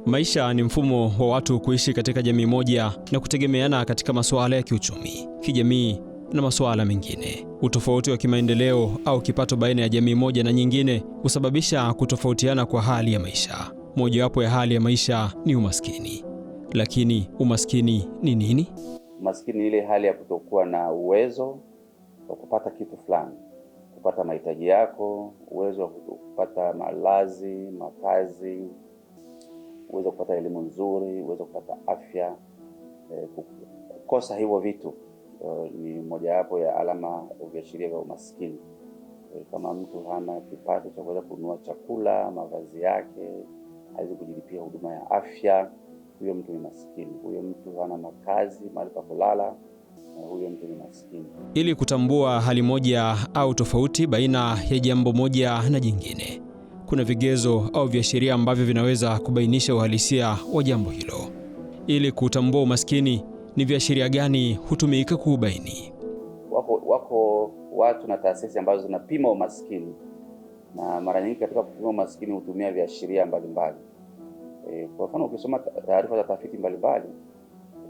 Maisha ni mfumo wa watu kuishi katika jamii moja na kutegemeana katika masuala ya kiuchumi, kijamii na masuala mengine. Utofauti wa kimaendeleo au kipato baina ya jamii moja na nyingine husababisha kutofautiana kwa hali ya maisha. Mojawapo ya hali ya maisha ni umaskini. Lakini umaskini ni nini? Umaskini ni ile hali ya kutokuwa na uwezo wa kupata kitu fulani, kupata mahitaji yako, uwezo wa kupata malazi, makazi, uwezo wa kupata elimu nzuri, uwezo wa kupata afya. Kukosa hivyo vitu ni mojawapo ya alama au viashiria vya umaskini. Kama mtu hana kipato cha kuweza kununua chakula, mavazi yake, hawezi kujilipia huduma ya afya, huyo mtu ni maskini. Huyo mtu hana makazi, mahali pa kulala, huyo mtu ni maskini. Ili kutambua hali moja au tofauti baina ya jambo moja na jingine, kuna vigezo au viashiria ambavyo vinaweza kubainisha uhalisia wa jambo hilo. Ili kutambua umaskini, ni viashiria gani hutumika kuubaini? Wako watu na taasisi ambazo zinapima umaskini, na mara nyingi katika kupima umaskini hutumia viashiria mbalimbali. Kwa mfano, ukisoma taarifa za tafiti mbalimbali,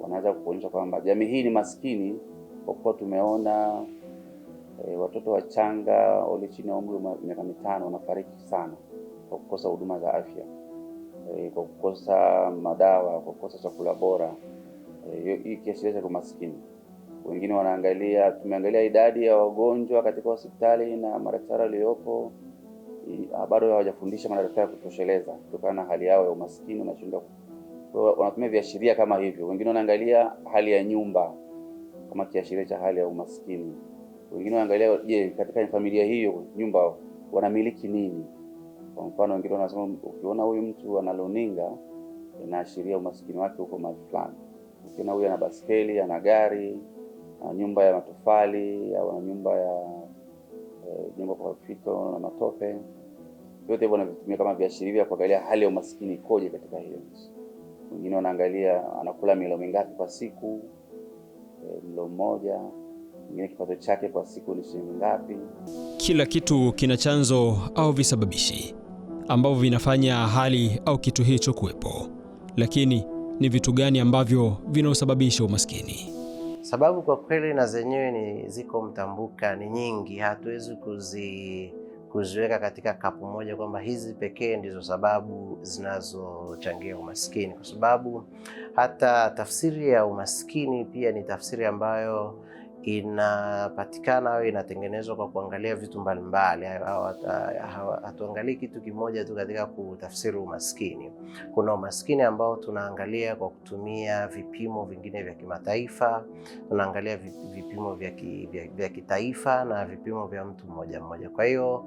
wanaweza kuonyesha kwamba jamii hii ni maskini kwa kuwa tumeona watoto wachanga wale chini ya umri wa miaka 5 wanafariki sana kwa kukosa huduma za afya, kwa kukosa madawa, kwa kukosa chakula bora. Hii kiashiria cha umaskini. Wengine tumeangalia idadi ya wagonjwa katika hospitali na madaktari waliopo, bado hawajafundisha madaktari kutosheleza kutokana na hali yao ya umaskini na shida. Wanatumia viashiria kama hivyo. Wengine wanaangalia hali ya nyumba kama kiashiria cha hali ya umaskini. Wengine wanaangalia, je, katika familia hiyo nyumba wanamiliki nini? Kwa mfano, wengine wanasema ukiona huyu mtu ana luninga, inaashiria umaskini wake huko mahali fulani. Ukiona huyu ana baskeli, ana gari, ana nyumba ya matofali au ana nyumba ya jengo kwa fito na matope, yote hivyo wanavitumia kama viashiria kuangalia hali ya umaskini ikoje katika hiyo nchi. Wengine wanaangalia anakula milo mingapi kwa siku, mlo mmoja, mwingine kipato chake kwa siku ni shilingi ngapi. Kila kitu kina chanzo au visababishi ambavyo vinafanya hali au kitu hicho kuwepo. Lakini ni vitu gani ambavyo vinausababisha umaskini? Sababu kwa kweli na zenyewe ni ziko mtambuka, ni nyingi. Hatuwezi kuziweka katika kapu moja kwamba hizi pekee ndizo sababu zinazochangia umaskini, kwa sababu hata tafsiri ya umaskini pia ni tafsiri ambayo inapatikana au inatengenezwa kwa kuangalia vitu mbalimbali. Hatuangalii kitu kimoja tu katika kutafsiri umaskini. Kuna umaskini ambao tunaangalia kwa kutumia vipimo vingine vya kimataifa, tunaangalia vipimo vya kitaifa na vipimo vya mtu mmoja mmoja. Kwa hiyo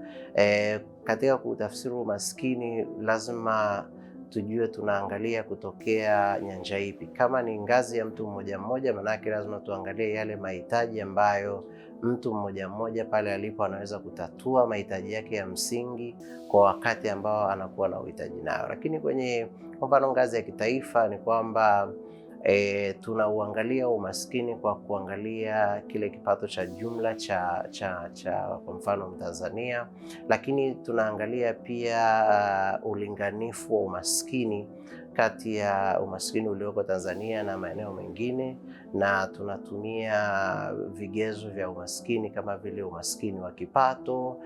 katika kutafsiri umaskini lazima tujue tunaangalia kutokea nyanja ipi. Kama ni ngazi ya mtu mmoja mmoja, maana yake lazima tuangalie yale mahitaji ambayo mtu mmoja mmoja pale alipo anaweza kutatua mahitaji yake ya msingi kwa wakati ambao anakuwa na uhitaji nayo. Lakini kwenye kwa mfano ngazi ya kitaifa ni kwamba tunauangalia umaskini kwa kuangalia kile kipato cha jumla cha kwa mfano Mtanzania, lakini tunaangalia pia ulinganifu wa umaskini kati ya umaskini ulioko Tanzania na maeneo mengine, na tunatumia vigezo vya umaskini kama vile umaskini wa kipato,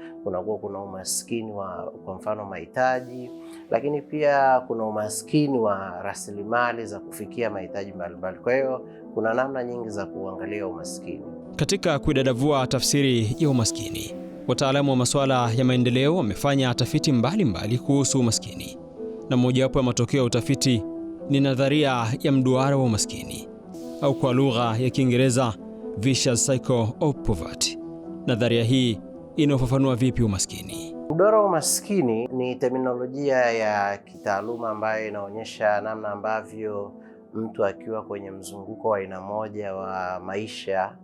kuna umaskini wa kwa mfano mahitaji, lakini pia kuna umaskini wa rasilimali za kufikia mahitaji mbalimbali. Kwa hiyo kuna namna nyingi za kuangalia umaskini. Katika kuidadavua tafsiri ya umaskini, wataalamu wa masuala ya maendeleo wamefanya tafiti mbalimbali kuhusu umaskini, na mojawapo ya matokeo ya utafiti ni nadharia ya mduara wa umaskini, au kwa lugha ya Kiingereza vicious cycle of poverty. Nadharia hii inafafanua vipi umaskini? Mduara wa umaskini ni terminolojia ya kitaaluma ambayo inaonyesha namna ambavyo mtu akiwa kwenye mzunguko wa aina moja wa maisha,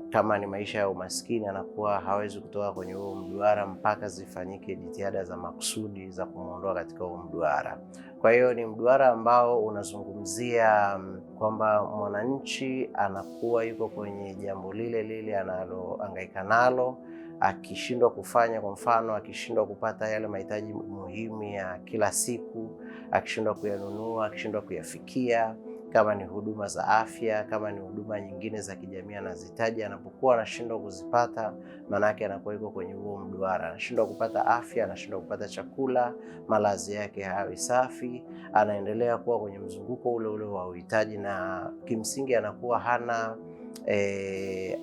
kama ni maisha ya umaskini, anakuwa hawezi kutoka kwenye huo mduara mpaka zifanyike jitihada za makusudi za kumuondoa katika huo mduara. Kwa hiyo ni mduara ambao unazungumzia kwamba mwananchi anakuwa yuko kwenye jambo lile lile analohangaika nalo, akishindwa kufanya, kwa mfano akishindwa kupata yale mahitaji muhimu ya kila siku, akishindwa kuyanunua, akishindwa kuyafikia, kama ni huduma za afya, kama ni huduma nyingine za kijamii anazihitaji, anapokuwa anashindwa kuzipata, maana yake anakuwa yuko kwenye huo mduara. Anashindwa kupata afya, anashindwa kupata chakula, malazi yake hayawi safi, anaendelea kuwa kwenye mzunguko ule ule wa uhitaji, na kimsingi anakuwa hana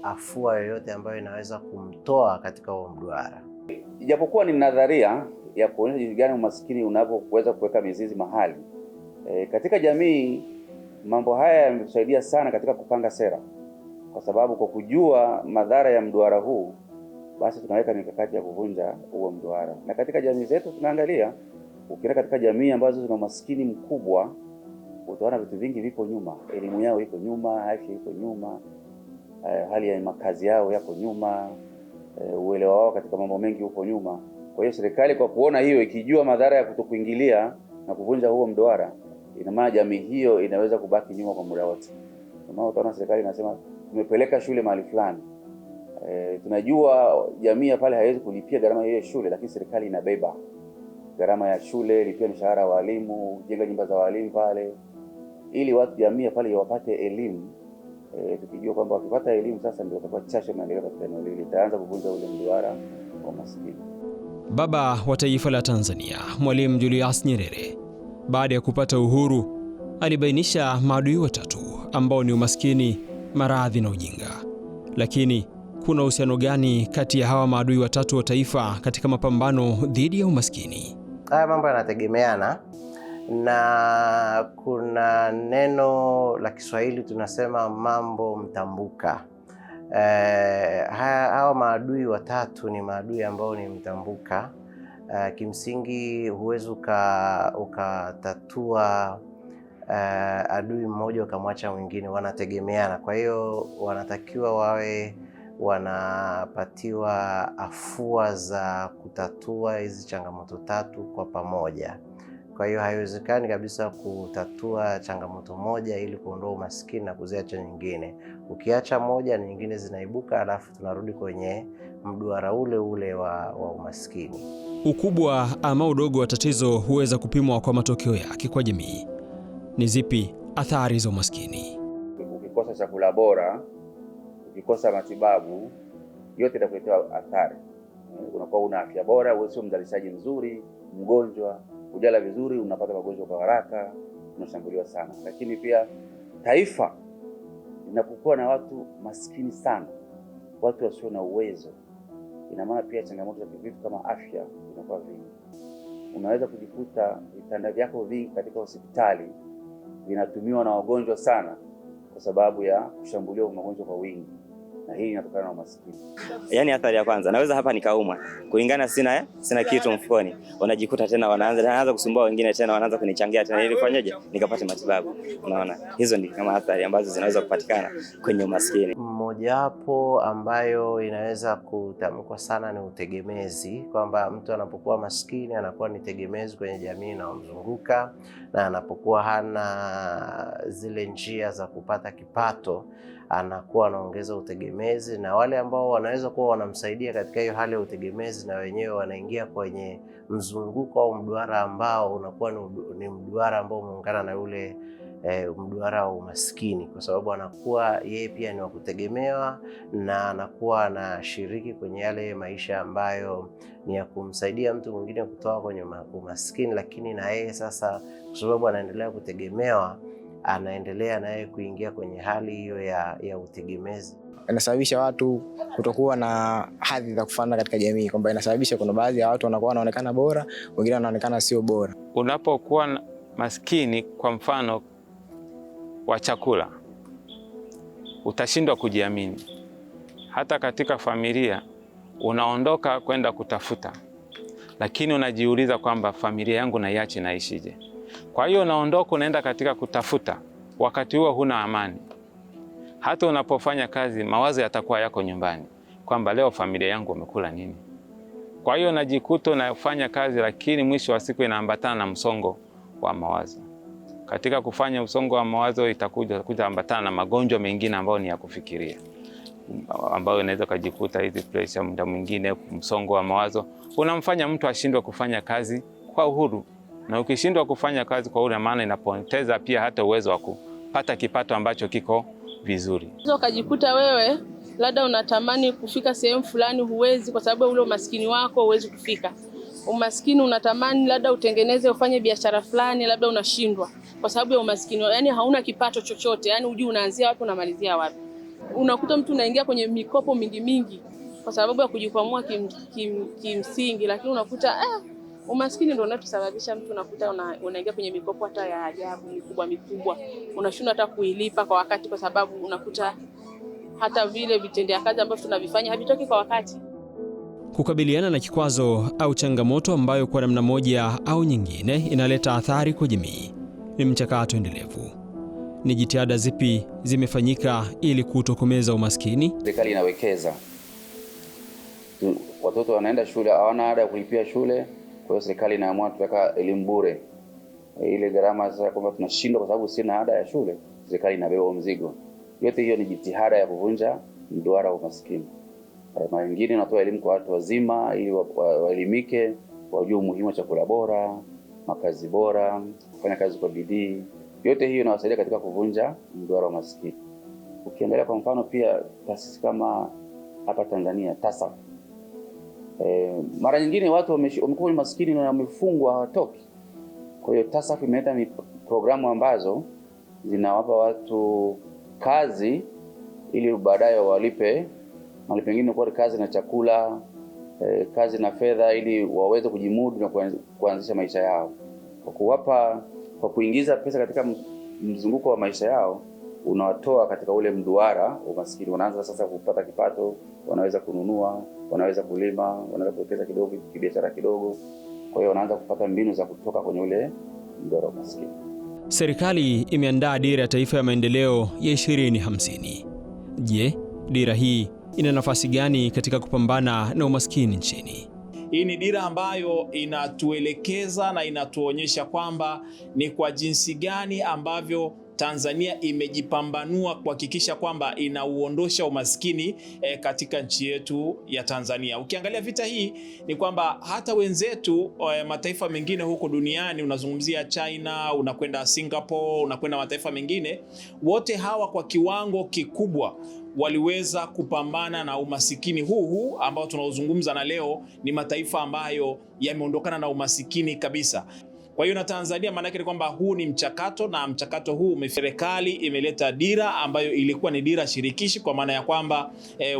afua yoyote ambayo inaweza kumtoa katika huo mduara. Ijapokuwa ni nadharia ya kuonyesha jinsi gani umaskini unapoweza kuweka mizizi mahali, katika jamii mambo haya yametusaidia sana katika kupanga sera, kwa sababu kwa kujua madhara ya mduara huu, basi tunaweka mikakati ya kuvunja huo mduara. Na katika jamii zetu tunaangalia, ukienda katika jamii ambazo zina umaskini mkubwa, utaona vitu vingi vipo nyuma. Elimu yao iko nyuma, afya iko nyuma, hali ya makazi yao yako nyuma, uelewa wao katika mambo mengi uko nyuma. Kwa hiyo serikali kwa kuona hiyo, ikijua madhara ya kutokuingilia na kuvunja huo mduara, ina maana jamii hiyo inaweza kubaki nyuma kwa muda wote. Kwa maana utaona serikali inasema tumepeleka shule mahali fulani. Tunajua jamii pale haiwezi kulipia gharama hiyo shule, lakini serikali inabeba gharama ya shule, lipia mishahara wa walimu, jenga nyumba za walimu pale, ili watu jamii pale wapate elimu. Tukijua kwamba wakipata elimu sasa ndio watakuwa chachu maendeleo katika eneo hili, itaanza kuvunja ule mduara wa maskini. Baba wa taifa la Tanzania, Mwalimu Julius Nyerere, baada ya kupata uhuru, alibainisha maadui watatu ambao ni umaskini, maradhi na ujinga. Lakini kuna uhusiano gani kati ya hawa maadui watatu wa taifa katika mapambano dhidi ya umaskini? Haya mambo yanategemeana, na kuna neno la Kiswahili tunasema mambo mtambuka. Hawa maadui watatu ni maadui ambao ni mtambuka. Kimsingi huwezi ukatatua adui mmoja ukamwacha mwingine, wanategemeana. Kwa hiyo wanatakiwa wawe wanapatiwa afua za kutatua hizi changamoto tatu kwa pamoja. Kwa hiyo haiwezekani kabisa kutatua changamoto moja ili kuondoa umaskini na kuziacha nyingine. Ukiacha moja na nyingine zinaibuka, alafu tunarudi kwenye mduara ule ule wa umaskini. Ukubwa ama udogo wa tatizo huweza kupimwa kwa matokeo yake kwa jamii. Ni zipi athari za umaskini? Ukikosa chakula bora, ukikosa matibabu, yote itakuletea athari. Unakuwa una afya bora, wewe sio mzalishaji mzuri, mgonjwa, ujala vizuri, unapata magonjwa kwa haraka, unashambuliwa sana. Lakini pia taifa linapokuwa na watu maskini sana, watu wasio na uwezo, ina maana pia changamoto za vitu kama afya inakuwa vingi. Unaweza kujikuta vitanda vyako vingi katika hospitali vinatumiwa na wagonjwa sana kwa sababu ya kushambuliwa kwa magonjwa kwa wingi, na hii inatokana na umaskini. Yaani athari ya kwanza, naweza hapa nikaumwa kulingana sina kitu mfukoni, wanajikuta tena wanaanza kusumbua wengine, tena wanaanza kunichangia tena ili fanyaje nikapate matibabu. Unaona, hizo ni kama athari ambazo zinaweza kupatikana kwenye umaskini. Mojawapo ambayo inaweza kutamkwa sana ni utegemezi, kwamba mtu anapokuwa maskini anakuwa ni tegemezi kwenye jamii inayomzunguka, na anapokuwa hana zile njia za kupata kipato anakuwa anaongeza utegemezi, na wale ambao wanaweza kuwa wanamsaidia katika hiyo hali ya utegemezi na wenyewe wanaingia kwenye mzunguko au mduara ambao unakuwa ni mduara ambao umeungana na ule mduara wa umaskini, kwa sababu anakuwa yeye pia ni wa kutegemewa na anakuwa anashiriki kwenye yale maisha ambayo ni ya kumsaidia mtu mwingine kutoka kwenye umaskini, lakini na yeye sasa kwa sababu anaendelea kutegemewa anaendelea naye kuingia kwenye hali hiyo ya utegemezi. Inasababisha watu kutokuwa na hadhi za kufana katika jamii, kwamba inasababisha kuna baadhi ya watu wanakuwa wanaonekana bora, wengine wanaonekana sio bora. Unapokuwa maskini, kwa mfano wa chakula, utashindwa kujiamini. Hata katika familia unaondoka kwenda kutafuta, lakini unajiuliza kwamba familia yangu naiache naishije? Kwa hiyo unaondoka unaenda katika kutafuta, wakati huo huna amani. Hata unapofanya kazi, mawazo yatakuwa yako nyumbani, kwamba leo familia yangu wamekula nini? Kwa hiyo unajikuta unafanya kazi, lakini mwisho wa siku inaambatana na msongo wa mawazo. Katika kufanya msongo wa mawazo itakuja ambatana na magonjwa mengine ambayo ni ya kufikiria. ambayo inaweza kujikuta hizi pressure, muda mwingine msongo wa mawazo unamfanya mtu ashindwe kufanya kazi kwa uhuru, na ukishindwa kufanya kazi kwa uhuru, maana inapoteza pia hata uwezo wa kupata kipato ambacho kiko vizuri. Ukajikuta wewe labda unatamani kufika sehemu fulani, huwezi kwa sababu ule umaskini wako, huwezi kufika. Umaskini unatamani labda utengeneze ufanye biashara fulani, labda unashindwa kwa sababu ya umaskini. Yani hauna kipato chochote, yani hujui unaanzia wapi unamalizia wapi. Unakuta mtu unaingia kwenye mikopo mingi kwa sababu ya kujikwamua kimsingi, lakini unakuta umaskini ndio unatusababisha mtu unakuta unaingia kwenye mikopo hata ya ajabu mikubwa. Unashindwa hata kuilipa kwa wakati kwa sababu unakuta hata vile vitendea kazi ambavyo tunavifanya havitoki kwa wakati. Kukabiliana na kikwazo au changamoto ambayo kwa namna moja au nyingine inaleta athari kwa jamii ni mchakato endelevu. Ni jitihada zipi zimefanyika ili kutokomeza umaskini? Serikali inawekeza. Watoto wanaenda shule, hawana ada ya kulipia shule, kwa hiyo serikali inaamua tuweka elimu bure. Ile gharama sasa kwamba tunashindwa kwa sababu sina ada ya shule, serikali inabeba mzigo. Yote hiyo ni jitihada ya kuvunja mduara wa umaskini. Mara nyingine natoa elimu kwa watu wazima ili waelimike, wajue umuhimu wa chakula bora, makazi bora, kufanya kazi kwa bidii. Yote hiyo inawasaidia katika kuvunja mduara wa umaskini. Ukiangalia kwa mfano pia taasisi kama hapa Tanzania TASAF. Mara nyingine watu wamekuwa umaskini na wamefungwa hawatoki. Kwa hiyo TASAF imeleta programu ambazo zinawapa watu kazi ili baadaye walipe mali, pengine kwa kazi na chakula, kazi na fedha, ili waweze kujimudu na kuanzisha maisha yao. Kwa kuingiza pesa katika mzunguko wa maisha yao, unawatoa katika ule mduara umaskini. Wanaanza sasa kupata kipato, wanaweza kununua, wanaweza kulima, wanaweza kuwekeza kidogo kibiashara kidogo. Kwa hiyo wanaanza kupata mbinu za kutoka kwenye ule mduara wa umaskini. Serikali imeandaa dira ya taifa ya maendeleo ya 2050. Je, dira hii ina nafasi gani katika kupambana na umaskini nchini? Hii ni dira ambayo inatuelekeza na inatuonyesha kwamba ni kwa jinsi gani ambavyo Tanzania imejipambanua kuhakikisha kwamba inauondosha umaskini katika nchi yetu ya Tanzania. Ukiangalia vita hii ni kwamba hata wenzetu mataifa mengine huko duniani, unazungumzia China, unakwenda Singapore, unakwenda mataifa mengine, wote hawa kwa kiwango kikubwa waliweza kupambana na umasikini huu ambao tunaozungumza, na leo ni mataifa ambayo yameondokana na umasikini kabisa. Kwa hiyo na Tanzania, maana yake ni kwamba huu ni mchakato, na mchakato huu serikali imeleta dira ambayo ilikuwa ni dira shirikishi, kwa maana ya kwamba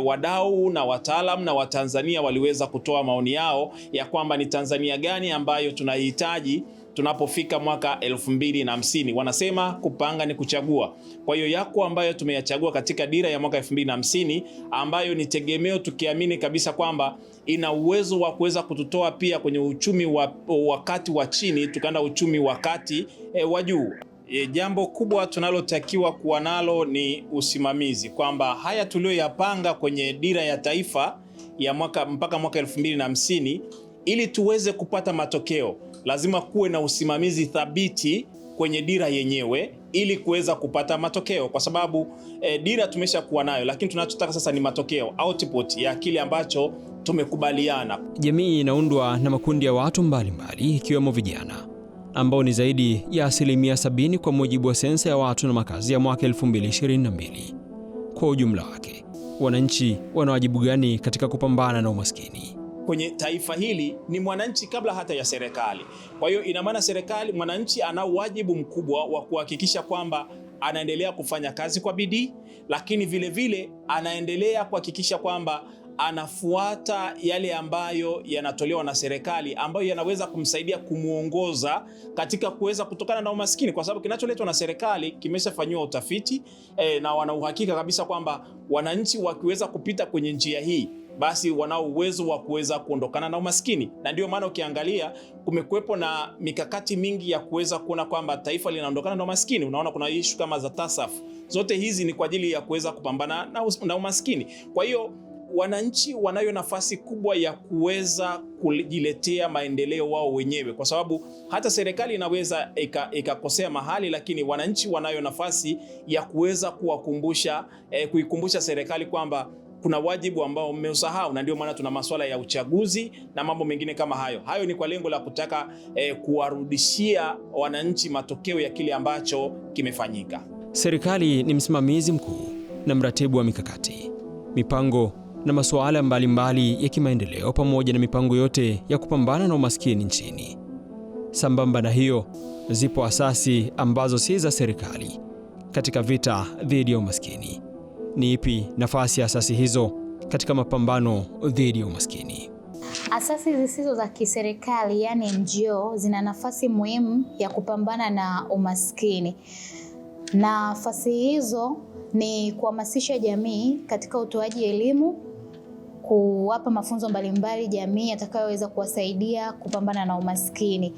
wadau na wataalam na Watanzania waliweza kutoa maoni yao ya kwamba ni Tanzania gani ambayo tunahitaji tunapofika mwaka 2050. Wanasema kupanga ni kuchagua. Kwa hiyo yako ambayo tumeyachagua katika dira ya mwaka 2050 ambayo ni tegemeo, tukiamini kabisa kwamba ina uwezo wa kuweza kututoa pia kwenye uchumi wa kati wa chini tukaenda uchumi wa kati wa juu. Jambo kubwa tunalotakiwa kuwa nalo ni usimamizi, kwamba haya tuliyoyapanga kwenye dira ya taifa ya mpaka mwaka 2050, ili tuweze kupata matokeo lazima kuwe na usimamizi thabiti kwenye dira yenyewe ili kuweza kupata matokeo, kwa sababu dira tumeshakuwa nayo, lakini tunachotaka sasa ni matokeo, output ya kile ambacho tumekubaliana. Jamii inaundwa na makundi ya watu mbalimbali ikiwemo vijana ambao ni zaidi ya 70% kwa mujibu wa sensa ya watu na makazi ya mwaka 2022. Kwa ujumla wake, wananchi wana wajibu gani katika kupambana na umaskini? Kwenye taifa hili ni mwananchi kabla hata ya serikali. Kwa hiyo ina maana serikali, mwananchi ana wajibu mkubwa wa kuhakikisha kwamba anaendelea kufanya kazi kwa bidii, lakini vile vile anaendelea kuhakikisha kwamba anafuata yale ambayo yanatolewa na serikali ambayo yanaweza kumsaidia kumuongoza katika kuweza kutokana na umaskini, kwa sababu kinacholetwa na serikali kimeshafanywa utafiti na wana uhakika kabisa kwamba wananchi wakiweza kupita kwenye njia hii basi wanao uwezo wa kuweza kuondokana na umaskini. Na ndio maana ukiangalia kumekuwepo na mikakati mingi ya kuweza kuona kwamba taifa linaondokana na umaskini. Unaona kuna issue kama za TASAF. Zote hizi ni kwa ajili ya kuweza kupambana na umaskini. Kwa hiyo wananchi wanayo nafasi kubwa ya kuweza kujiletea maendeleo wao wenyewe, kwa sababu hata serikali inaweza ikakosea mahali, lakini wananchi wanayo nafasi ya kuweza kuikumbusha serikali kwamba kuna wajibu ambao mmeusahau, na ndio maana tuna masuala ya uchaguzi na mambo mengine kama hayo. Hayo ni kwa lengo la kutaka kuwarudishia wananchi matokeo ya kile ambacho kimefanyika. Serikali ni msimamizi mkuu na mratibu wa mikakati, mipango na masuala mbalimbali ya kimaendeleo pamoja na mipango yote ya kupambana na umaskini nchini. Sambamba na hiyo, zipo asasi ambazo si za serikali katika vita dhidi ya umaskini. Ni ipi nafasi ya asasi hizo katika mapambano dhidi ya umaskini? Asasi zisizo za kiserikali yani NGO zina nafasi muhimu ya kupambana na umaskini. Nafasi hizo ni kuhamasisha jamii katika utoaji elimu, kuwapa mafunzo mbalimbali jamii yatakayoweza kuwasaidia kupambana na umaskini.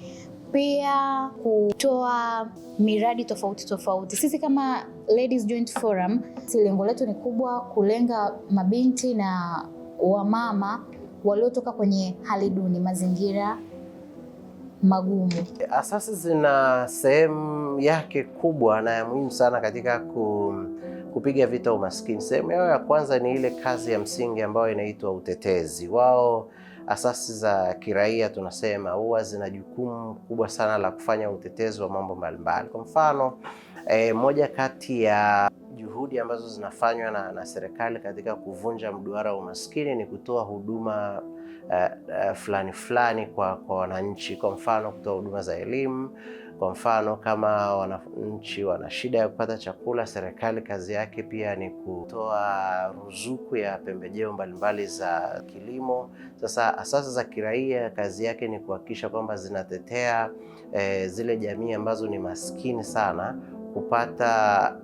Pia kutoa miradi tofauti tofauti. Sisi kama Ladies Joint Forum, lengo letu ni kubwa kulenga mabinti na wamama waliotoka kwenye hali duni, mazingira magumu. Asasi zina sehemu yake kubwa na ya muhimu sana katika kupiga vita umaskini. Sehemu yao ya kwanza ni ile kazi ya msingi ambayo inaitwa utetezi. Wao asasi za kiraia tunasema huwa zina jukumu kubwa sana la kufanya utetezi wa mambo mbalimbali. Kwa mfano, moja kati ya juhudi ambazo zinafanywa na serikali katika kuvunja mduara wa umaskini ni kutoa huduma fulani kwa wananchi. Kwa mfano, kutoa huduma za elimu. Kwa mfano, kama wananchi wana shida ya kupata chakula, serikali kazi yake pia ni kutoa ruzuku ya pembejeo mbalimbali za kilimo. Sasa asasi za kiraia kazi yake ni kuhakikisha kwamba zinatetea zile jamii ambazo ni maskini sana kupata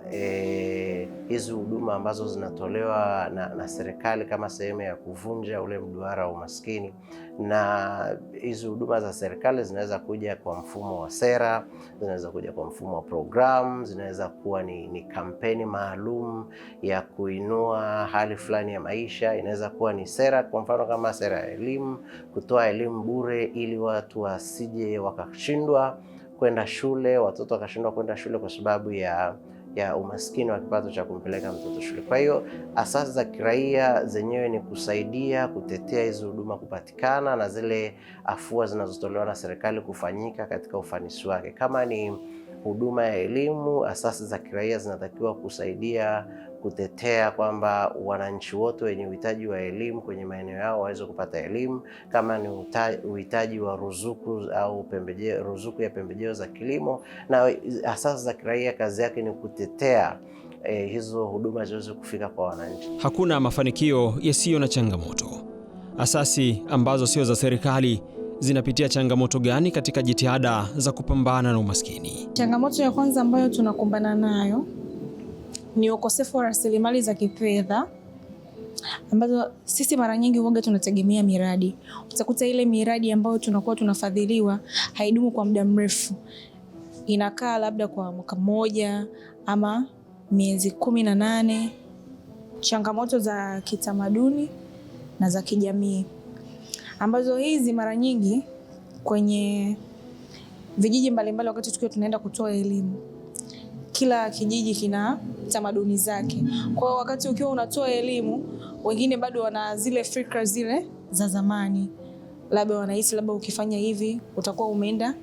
hizi huduma ambazo zinatolewa na serikali kama sehemu ya kuvunja ule mduara wa umaskini. Na hizi huduma za serikali zinaweza kuja kwa mfumo wa sera, zinaweza kuja kwa mfumo wa programu, zinaweza kuwa ni kampeni maalum ya kuinua hali fulani ya maisha. Inaweza kuwa ni sera, kwa mfano kama sera ya elimu, kutoa elimu bure ili watu wasije wakashindwa kwenda shule, watoto wakashindwa kwenda shule kwa sababu ya umaskini wa kipato cha kumpeleka mtoto shule. Kwa hiyo asasi za kiraia zenyewe ni kusaidia kutetea hizo huduma kupatikana na zile afua zinazotolewa na serikali kufanyika katika ufanisi wake. Kama ni huduma ya elimu, asasi za kiraia zinatakiwa kusaidia kutetea kwamba wananchi wote wenye uhitaji wa elimu kwenye maeneo yao waweze kupata elimu. Kama ni uhitaji wa ruzuku au ruzuku ya pembejeo za kilimo, na asasi za kiraia kazi yake ni kutetea hizo huduma ziweze kufika kwa wananchi. Hakuna mafanikio yasiyo na changamoto. Asasi ambazo sio za serikali zinapitia changamoto gani katika jitihada za kupambana na umaskini? Changamoto ya kwanza ambayo tunakumbana nayo ni ukosefu wa rasilimali za kifedha, ambazo sisi mara nyingi huwa tunategemea miradi. Utakuta ile miradi ambayo tunakuwa tunafadhiliwa haidumu kwa muda mrefu. Inakaa labda kwa mwaka mmoja ama miezi 18. Changamoto za kitamaduni na za kijamii, ambazo hizi mara nyingi kwenye vijiji mbalimbali wakati tukiwa tunaenda kutoa elimu, kila kijiji kina tamaduni zake. Kwa hiyo wakati ukiwa unatoa elimu, wengine bado wana zile fikra zile za zamani. Labda wanahisi labda ukifanya hivi utakuwa umeenda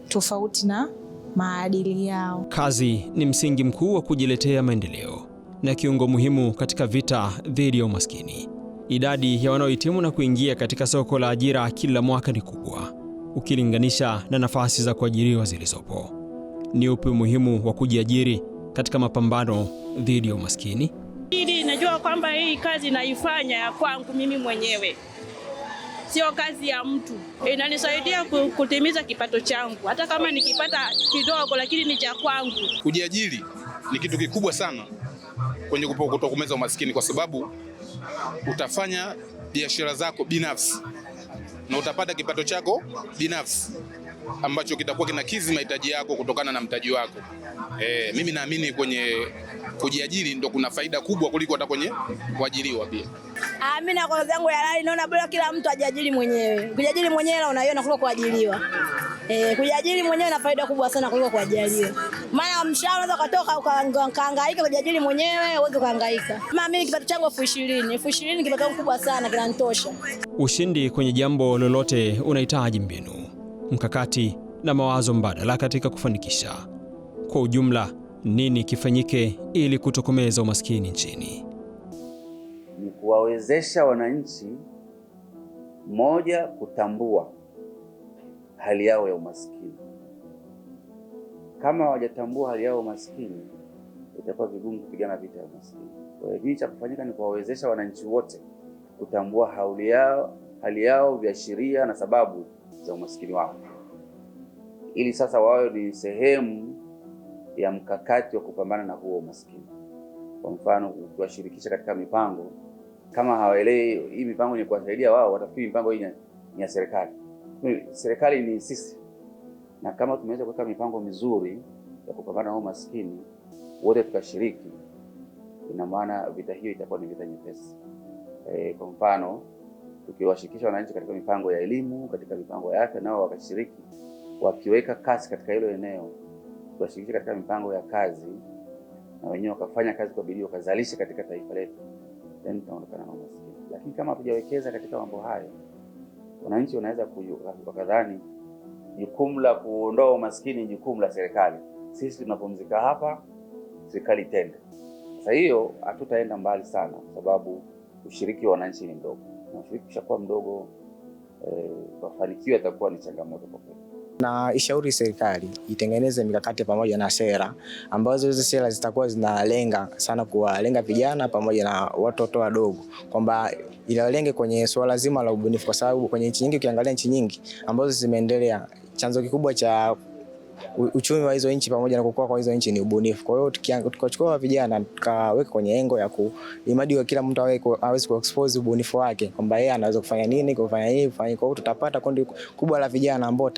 tofauti na maadili yao. Kazi ni msingi mkuu wa kujiletea maendeleo na kiungo muhimu katika vita dhidi ya umaskini. Idadi ya wanaohitimu na kuingia katika soko la ajira kila mwaka ni kubwa ukilinganisha na nafasi za kuajiriwa zilizopo. Ni upi umuhimu wa kujiajiri katika mapambano dhidi ya umaskini? Najua kwamba hii kazi naifanya ya kwangu mimi mwenyewe, sio kazi ya mtu. Inanisaidia kutimiza kipato changu, hata kama nikipata kidogo, lakini ni cha kwangu. Kujiajiri ni kitu kikubwa sana kwenye kutokomeza umaskini, kwa sababu utafanya biashara zako binafsi na utapata kipato chako binafsi ambacho kitakuwa kinakidhi mahitaji yako kutokana na mtaji wako. Mimi naamini kwenye kujiajiri ndio kuna faida kubwa kuliko hata kwenye kuajiriwa pia. Mimi na kazi yangu ya halali naona bora kila mtu ajiajiri mwenyewe. Kujiajiri mwenyewe unaiona kuliko kuajiriwa. Kujiajiri mwenyewe na faida kubwa sana kuliko kuajiriwa. Maana mshahara unaweza kutoka ukahangaika, kujiajiri mwenyewe uweze kuhangaika. Kama mimi kipato changu 20,000 kipato kubwa sana kinanitosha. Ushindi kwenye jambo lolote unahitaji mbinu, mkakati na mawazo mbadala katika kufanikisha. Kwa ujumla, nini kifanyike ili kutokomeza umaskini nchini? Ni kuwawezesha wananchi, moja, kutambua hali yao ya umaskini. Kama hawajatambua hali yao ya umaskini, itakuwa vigumu kupigana vita ya umaskini. Kwa hiyo cha kufanyika ni kuwawezesha wananchi wote kutambua hali yao, viashiria na sababu za umaskini wao, ili sasa wao ni sehemu ya mkakati wa kupambana na huo umaskini. Kwa mfano, kuwashirikisha katika mipango. Kama hawaelewi hii mipango ni kuwasaidia wao, watafikiri mipango hii ni ya serikali. Serikali ni sisi, na kama tumeweza kuweka mipango mizuri ya kupambana na umaskini, wote tukashiriki, ina maana vita hiyo itakuwa ni vita nyepesi. Kwa mfano, tukiwashirikisha wananchi katika mipango ya elimu, katika mipango ya afya, nao wakashiriki, wakiweka kasi katika hilo eneo, tuwashirikisha katika mipango ya kazi, na wenyewe wakafanya kazi kwa bidii, wakazalisha katika taifa letu, then tutaondokana na umaskini. Lakini kama hatujawekeza katika mambo hayo, wananchi wanaweza wakadhani jukumu la kuondoa umaskini ni jukumu la serikali. Sisi tunapumzika hapa, serikali itende. Sasa hiyo hatutaenda mbali sana, kwa sababu ushiriki wa wananchi ni mdogo. Na ushiriki ukishakuwa mdogo, mafanikio yatakuwa ni changamoto kwa kweli. Na ishauri serikali itengeneze mikakati pamoja na sera ambazo hizo sera zitakuwa zinalenga sana kuwalenga vijana pamoja na watoto wadogo, kwamba ilawalenge kwenye swala zima la ubunifu, kwa sababu kwenye nchi nyingi, ukiangalia nchi nyingi ambazo zimeendelea, chanzo kikubwa cha uchumi wa hizo nchi pamoja na kukua kwa hizo nchi ni ubunifu. Kwa hiyo tukachukua vijana tukaweka kwenye engo ya kuimadi kila mtu aweze kuexpose ubunifu wake, kwamba yeye anaweza kufanya nini, kufanya hivi, kufanya. Kwa hiyo tutapata kundi kubwa la vijana ambao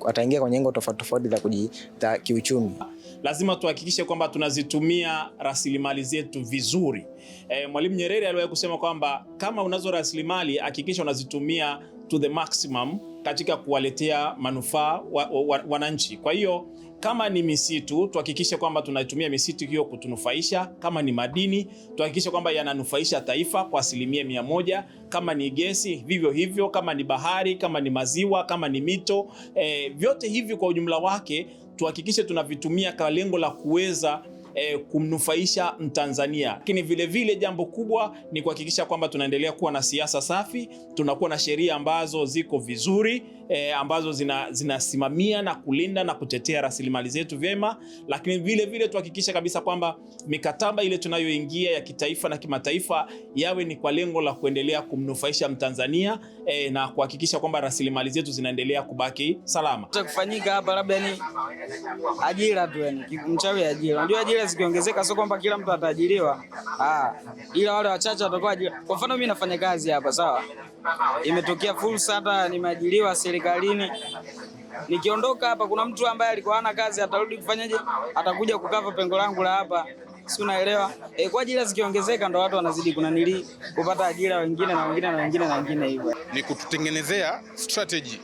wataingia kwenye engo tofauti tofauti za kiuchumi. Lazima tuhakikishe kwamba tunazitumia rasilimali zetu vizuri. Mwalimu Nyerere aliwahi kusema kwamba kama unazo rasilimali, hakikisha unazitumia to the maximum katika kuwaletea manufaa wananchi. Kwa hiyo kama ni misitu, tuhakikishe kwamba tunaitumia misitu hiyo kutunufaisha. Kama ni madini, tuhakikishe kwamba yananufaisha taifa kwa 100%. Kama ni gesi, vivyo hivyo. Kama ni bahari, kama ni maziwa, kama ni mito, vyote hivi kwa ujumla wake tuhakikishe tunavitumia kwa lengo la kuweza kumnufaisha Mtanzania. Lakini vile vile jambo kubwa ni kuhakikisha kwamba tunaendelea kuwa na siasa safi, tunakuwa na sheria ambazo ziko vizuri, ambazo zinasimamia na kulinda na kutetea rasilimali zetu vyema. Lakini vile vile tuhakikisha kabisa kwamba mikataba ile tunayoingia ya kitaifa na kimataifa yawe ni kwa lengo la kuendelea kumnufaisha Mtanzania, na kuhakikisha kwamba rasilimali zetu zinaendelea kubaki salama. Kufanyika hapa labda ni ajira tu, yani mchawi ajira. Unajua ajira zikiongezeka sio kwamba kila mtu ataajiriwa. Ila wale wachache watakuwa ajira. Kwa mfano mimi nafanya kazi hapa, sawa? Imetokea fursa hata nimeajiriwa serikalini. Nikiondoka hapa kuna mtu ambaye alikuwa hana kazi, atarudi kufanyaje? Atakuja kukava pengo langu la hapa. Si unaelewa? Kwa ajira zikiongezeka ndo watu wanazidi kupata ajira, wengine na wengine na wengine na wengine hivyo. Ni kututengenezea strategy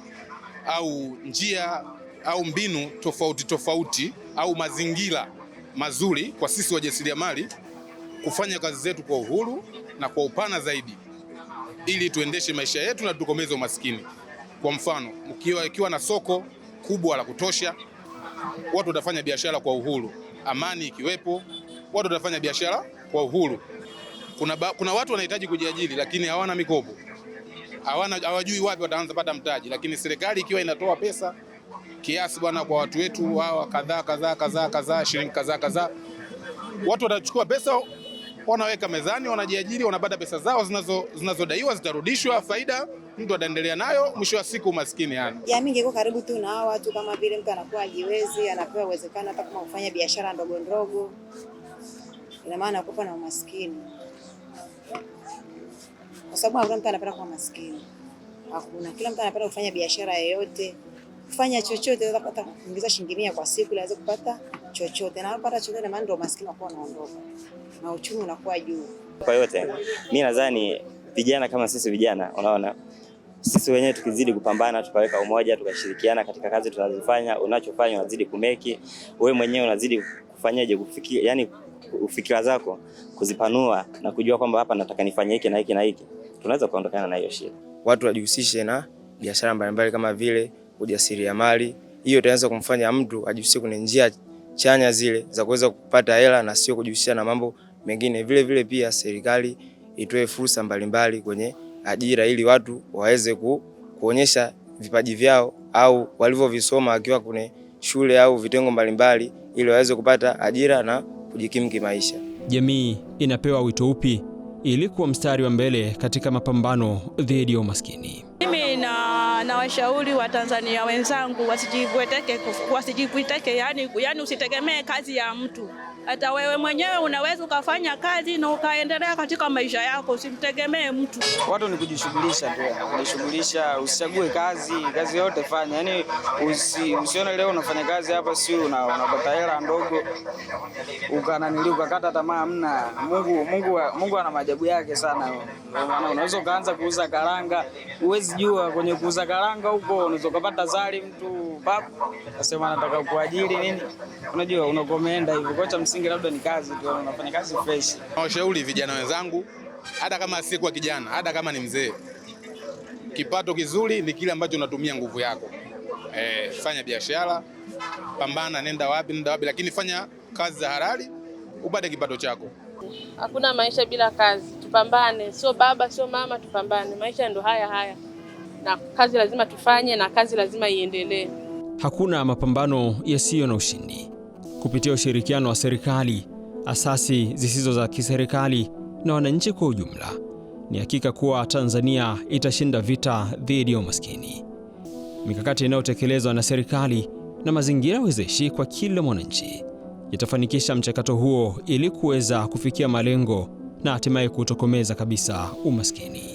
au njia au mbinu tofauti tofauti au mazingira mazuri kwa sisi wajasiriamali kufanya kazi zetu kwa uhuru na kwa upana zaidi, ili tuendeshe maisha yetu na tutokomeze umaskini. Kwa mfano, ikiwa na soko kubwa la kutosha, watu watafanya biashara kwa uhuru. Amani ikiwepo, watu watafanya biashara kwa uhuru. Kuna watu wanahitaji kujiajiri lakini hawana mikopo. Hawajui wapi wataanza pata mtaji, lakini serikali ikiwa inatoa pesa kiasi bwana kwa watu wetu hawa kadhaa shilingi kadhaa, watu watachukua pesa, wanaweka mezani, wanajiajiri, wanapata pesa zao zinazodaiwa, zitarudishwa faida, mtu ataendelea nayo, mwisho wa siku umaskini yani. Jamii ingekuwa karibu tu na hao watu, kama vile mtu anakuwa hajiwezi, anapewa uwezekano hata kama kufanya biashara ndogo ndogo, ina maana kupa na umaskini. Kwa sababu hakuna mtu anapenda kuwa maskini. Hakuna. Kila mtu anapenda kufanya biashara yoyote, kufanya chochote, anaweza kupata kuingiza shilingi 100 kwa siku, anaweza kupata chochote. Na anapata chochote, maana ndio umaskini unakuwa unaondoka. Na uchumi unakuwa juu. Kwa yote, mimi nadhani vijana kama sisi vijana, unaona, sisi wenyewe tukizidi kupambana, tukaweka umoja, tukashirikiana katika kazi tunazofanya, unachofanya unazidi kumeki, wewe mwenyewe unazidi kufanyaje, kufikia, yani ufikira zako kuzipanua na kujua kwamba hapa nataka nifanye hiki na hiki na hiki, tunaweza kuondokana na hiyo shida. Watu wajihusishe na biashara mbalimbali kama vile ujasiriamali. Hiyo itaanza kumfanya mtu ajihusishe kwenye njia chanya zile za kuweza kupata hela na sio kujihusisha na mambo mengine. Vile vile pia serikali itoe fursa mbalimbali kwenye ajira ili watu waweze kuonyesha vipaji vyao au walivyovisoma wakiwa kwenye shule au vitengo mbalimbali ili waweze kupata ajira na kujikimu kimaisha. Jamii inapewa wito upi ili kuwa mstari wa mbele katika mapambano dhidi ya umaskini? Mimi na washauri wa Tanzania wenzangu wasijipweteke, yani usitegemee kazi ya mtu. Hata wewe mwenyewe unaweza ukafanya kazi na ukaendelea katika maisha yako, usimtegemee mtu. Watu ni kujishughulisha tu, kujishughulisha, usichague kazi yote fanya. Yani usione leo unafanya kazi hapa sio unapata hela ndogo ukakata tamaa. Hamna. Mungu ana maajabu yake sana. Unaweza ukaanza kuuza karanga, huwezi jua kwenye kuuza karanga huko unaweza kupata zali mtu pap nasema nataka kuajiri nini, unajua unakomeenda hivyo. Kwa msingi labda ni kazi tu, unafanya kazi fresh. Nawashauri vijana wenzangu, hata kama si kwa kijana, hata kama ni mzee, kipato kizuri ni kile ambacho unatumia nguvu yako. Fanya biashara, pambana, nenda wapi, lakini fanya kazi za halali upate kipato chako. Hakuna maisha bila kazi, tupambane, sio baba sio mama, tupambane. Maisha ndo haya na kazi lazima tufanye na kazi lazima iendelee. Hakuna mapambano yasiyo na ushindi. Kupitia ushirikiano wa serikali, asasi zisizo za kiserikali na wananchi kwa ujumla, ni hakika kuwa Tanzania itashinda vita dhidi ya umaskini. Mikakati inayotekelezwa na serikali na mazingira wezeshi kwa kila mwananchi itafanikisha mchakato huo ili kuweza kufikia malengo na hatimaye kutokomeza kabisa umaskini.